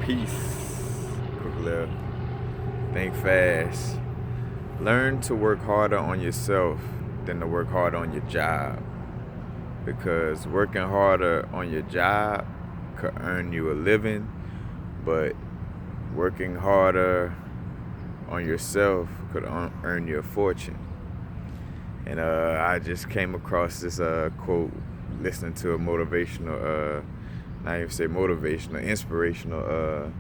Peace. Quick little think fast. Learn to work harder on yourself than to work harder on your job. Because working harder on your job could earn you a living, but working harder on yourself could earn you a fortune. And I just came across this quote listening to a motivational, not even say motivational, inspirational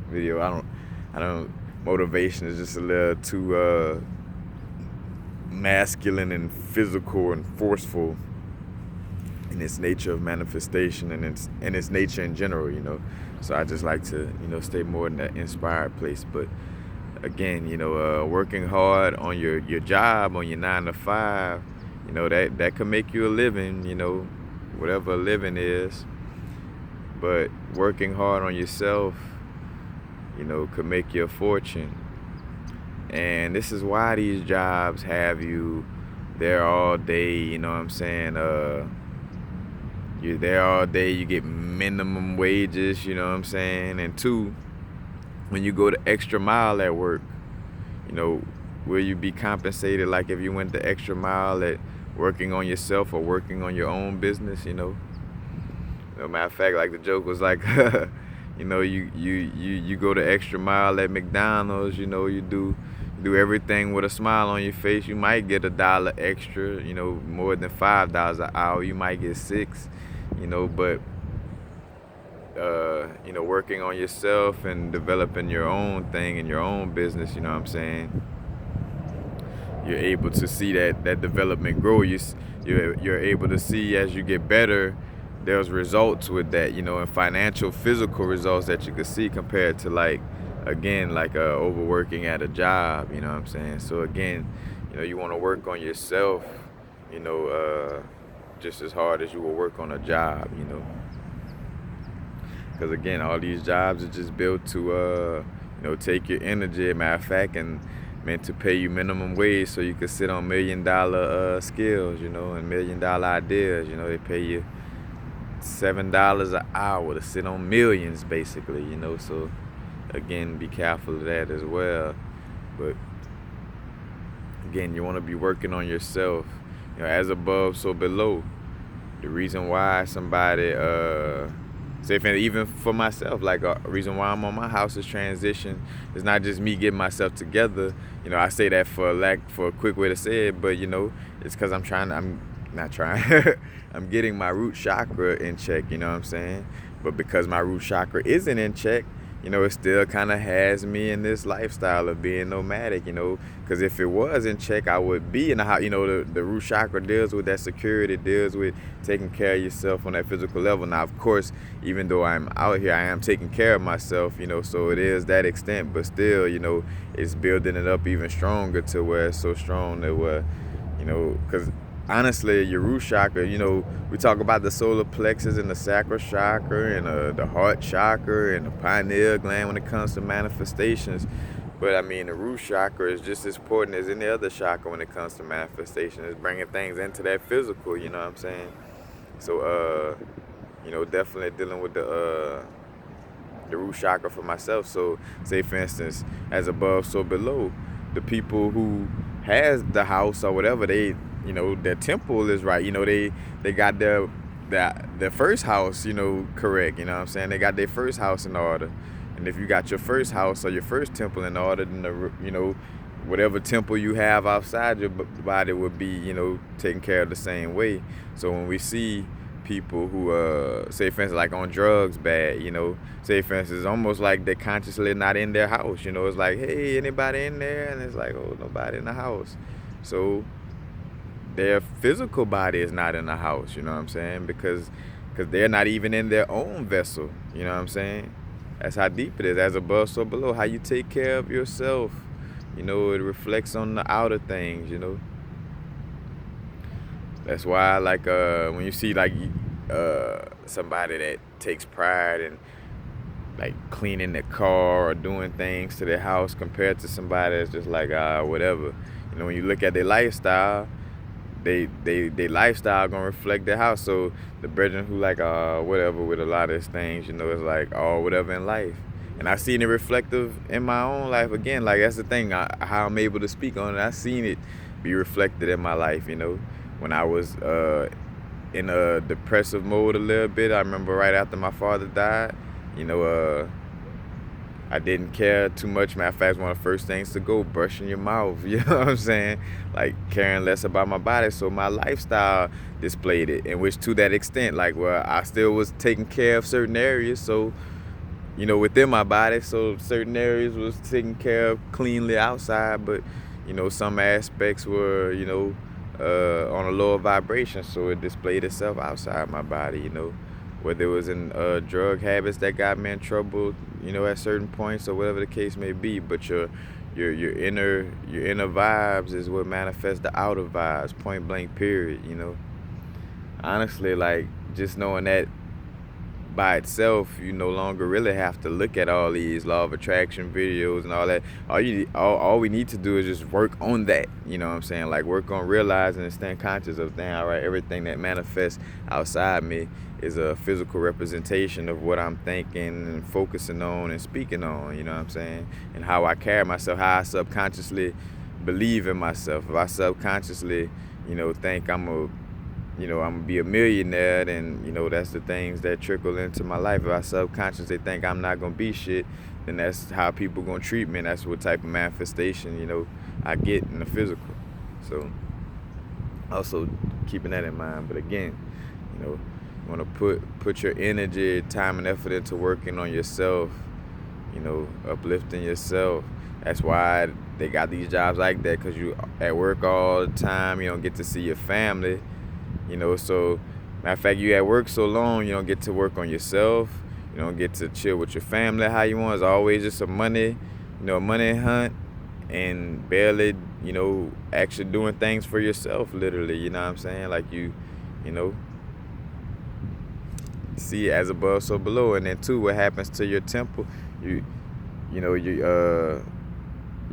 video. I don't. Motivation is just a little too masculine and physical and forceful in its nature of manifestation and its nature in general. So I just like to stay more in that inspired place. But again, working hard on your job, on your 9 to 5, that can make you a living, whatever a living is. But working hard on yourself, could make you a fortune. And this is why these jobs have you there all day, you know what I'm saying? You're there all day, you get minimum wages, you know what I'm saying? And two, when you go the extra mile at work, will you be compensated like if you went the extra mile at working on yourself or working on your own business, Matter of fact, like the joke was like, you go the extra mile at McDonald's, you do everything with a smile on your face. You might get $1 extra, more than $5 an hour. You might get $6, but working on yourself and developing your own thing in your own business, you know what I'm saying? You're able to see that development grow. You're able to see as you get better, there's results with that, and financial, physical results that you could see compared to overworking at a job, you know what I'm saying? So again, you want to work on yourself, just as hard as you will work on a job, Because again, all these jobs are just built to, take your energy, matter of fact, and meant to pay you minimum wage so you could sit on $1 million skills, and $1 million ideas. They pay you $7 an hour to sit on millions, basically, So again, be careful of that as well. But again, you want to be working on yourself, as above, so below. The reason why somebody, even for myself, like a reason why I'm on my house's transition is not just me getting myself together. I say that for a quick way to say it, but it's because I'm not trying. I'm getting my root chakra in check, you know what I'm saying? But because my root chakra isn't in check, it still kind of has me in this lifestyle of being nomadic, because if it was in check, I would be in the house. The root chakra deals with that security, deals with taking care of yourself on that physical level. Now, of course, even though I'm out here, I am taking care of myself, so it is that extent, but still, it's building it up even stronger to where it's so strong that where, because honestly, your root chakra, we talk about the solar plexus and the sacral chakra and the heart chakra and the pineal gland when it comes to manifestations. But I mean, the root chakra is just as important as any other chakra when it comes to manifestation. It's bringing things into that physical, you know what I'm saying? So, definitely dealing with the root chakra for myself. So, say for instance, as above, so below. The people who has the house or whatever, their temple is right. They got their first house, correct. You know what I'm saying? They got their first house in order. And if you got your first house or your first temple in order, then whatever temple you have outside your body would be, taken care of the same way. So when we see people who say for instance like on drugs bad, say for instance, it's almost like they're consciously not in their house. It's like, hey, anybody in there? And it's like, oh, nobody in the house. So their physical body is not in the house, you know what I'm saying? Because they're not even in their own vessel, you know what I'm saying? That's how deep it is. As above, so below. How you take care of yourself, it reflects on the outer things, That's why, like, when you see, like, somebody that takes pride in, like, cleaning their car or doing things to their house compared to somebody that's just like, whatever. When you look at their lifestyle, they lifestyle gonna reflect their house. So the brethren who like, whatever with a lot of these things, it's like, whatever in life. And I seen it reflective in my own life again. Like that's the thing, how I'm able to speak on it. I seen it be reflected in my life. When I was in a depressive mode a little bit. I remember right after my father died. You know, I didn't care too much. Matter of fact, one of the first things to go, brushing your mouth. You know what I'm saying? Like caring less about my body. So my lifestyle displayed it, in which to that extent, like where I still was taking care of certain areas. So within my body, so certain areas was taken care of cleanly outside, but some aspects were on a lower vibration, so it displayed itself outside my body. Whether it was in drug habits that got me in trouble, at certain points, or whatever the case may be. But your inner vibes is what manifests the outer vibes. Point blank. Period. Honestly, like just knowing that by itself, you no longer really have to look at all these law of attraction videos and all that. All we need to do is just work on that. You know what I'm saying? Like work on realizing and staying conscious of, damn, all right, everything that manifests outside me is a physical representation of what I'm thinking and focusing on and speaking on. You know what I'm saying? And how I carry myself, how I subconsciously believe in myself. If I subconsciously, think I'm gonna be a millionaire, then that's the things that trickle into my life. If I subconsciously think I'm not gonna be shit, then that's how people gonna treat me, and that's what type of manifestation I get in the physical. So also keeping that in mind. But again, you want to put your energy, time, and effort into working on yourself. Uplifting yourself. That's why they got these jobs like that, because you at work all the time. You don't get to see your family. So matter of fact, you at work so long, you don't get to work on yourself. You don't get to chill with your family how you want. It's always just a money hunt, and barely, actually doing things for yourself, literally. You know what I'm saying? Like you see it as above, so below. And then too, what happens to your temple? You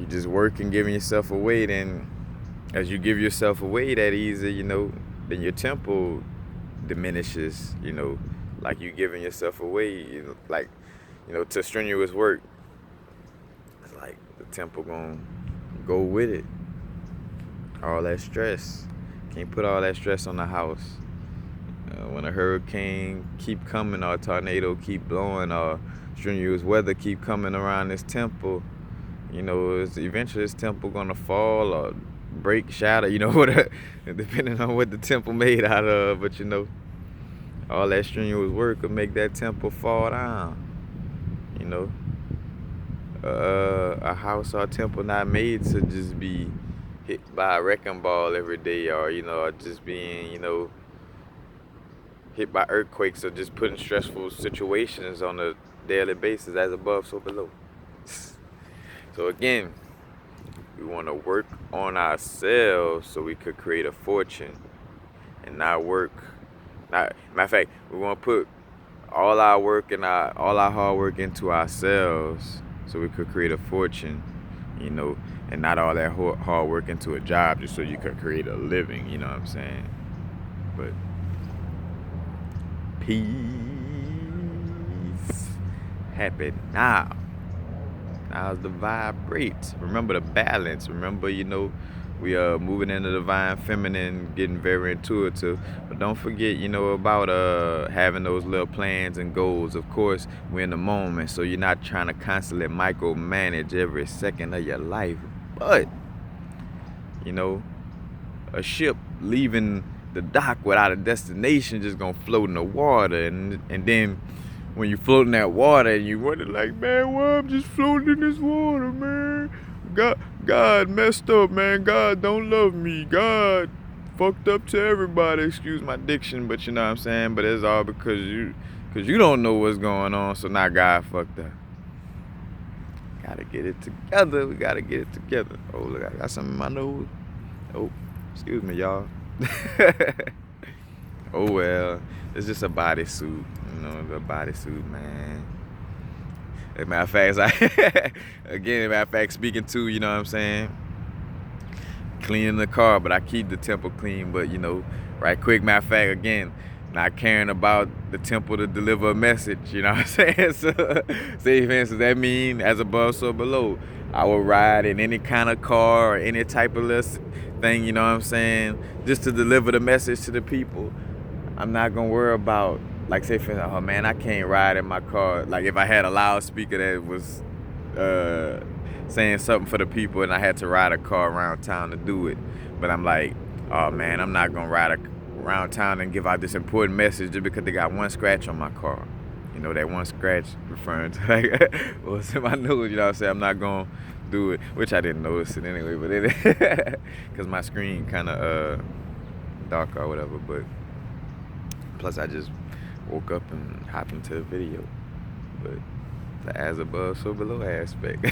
just working, giving yourself away. Then as you give yourself away that easy, then your temple diminishes, like you giving yourself away, to strenuous work. It's like the temple gonna go with it. All that stress. Can't put all that stress on the house. When a hurricane keep coming, or a tornado keep blowing, or strenuous weather keep coming around this temple, eventually this temple gonna fall or break, shatter, whatever, depending on what the temple made out of. But all that strenuous work will make that temple fall down. A house or a temple not made to just be hit by a wrecking ball every day, or or just being hit by earthquakes, or just put in stressful situations on a daily basis. As above, so below. So again, we want to work on ourselves so we could create a fortune, and not work. Matter of fact, we want to put all our work and all our hard work into ourselves so we could create a fortune, and not all that hard work into a job just so you could create a living. You know what I'm saying? But peace, happy now. Now's the vibrate. Remember the balance. Remember, we are moving into the divine feminine, getting very intuitive. But don't forget, about having those little plans and goals. Of course, we're in the moment, so you're not trying to constantly micromanage every second of your life. But, a ship leaving the dock without a destination just gonna float in the water, and then when you float in that water and you wonder like, man, why I'm just floating in this water, man? God messed up, man. God don't love me. God fucked up to everybody. Excuse my diction, but you know what I'm saying? But it's all because you don't know what's going on, so now God fucked up. Gotta get it together. We gotta get it together. Oh, look, I got something in my nose. Oh, excuse me, y'all. Oh well, it's just a bodysuit, the bodysuit, man. As a matter of fact, speaking to, you know what I'm saying, cleaning the car, but I keep the temple clean. But right quick, matter of fact, again, not caring about the temple to deliver a message, you know what I'm saying? So, say for instance, that mean as above, so below. I will ride in any kind of car or any type of list thing, you know what I'm saying, just to deliver the message to the people. I'm not gonna worry about, like, say for instance, oh man, I can't ride in my car. Like if I had a loudspeaker that was saying something for the people and I had to ride a car around town to do it. But I'm like, oh man, I'm not gonna ride around town and give out this important message just because they got one scratch on my car. You know, that one scratch referring to like what's in my nose, you know what I'm saying? I'm not gonna do it, which I didn't notice it anyway, but it because my screen kind of dark or whatever. But plus I just woke up and hopped into the video. But the as above, so below aspect.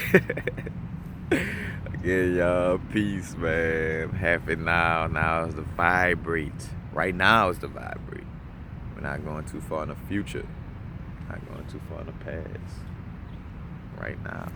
Again, y'all, peace, man. Happy now. Now is the vibrate. Right now is the vibrate. We're not going too far in the future. Not going too far in the past. Right now.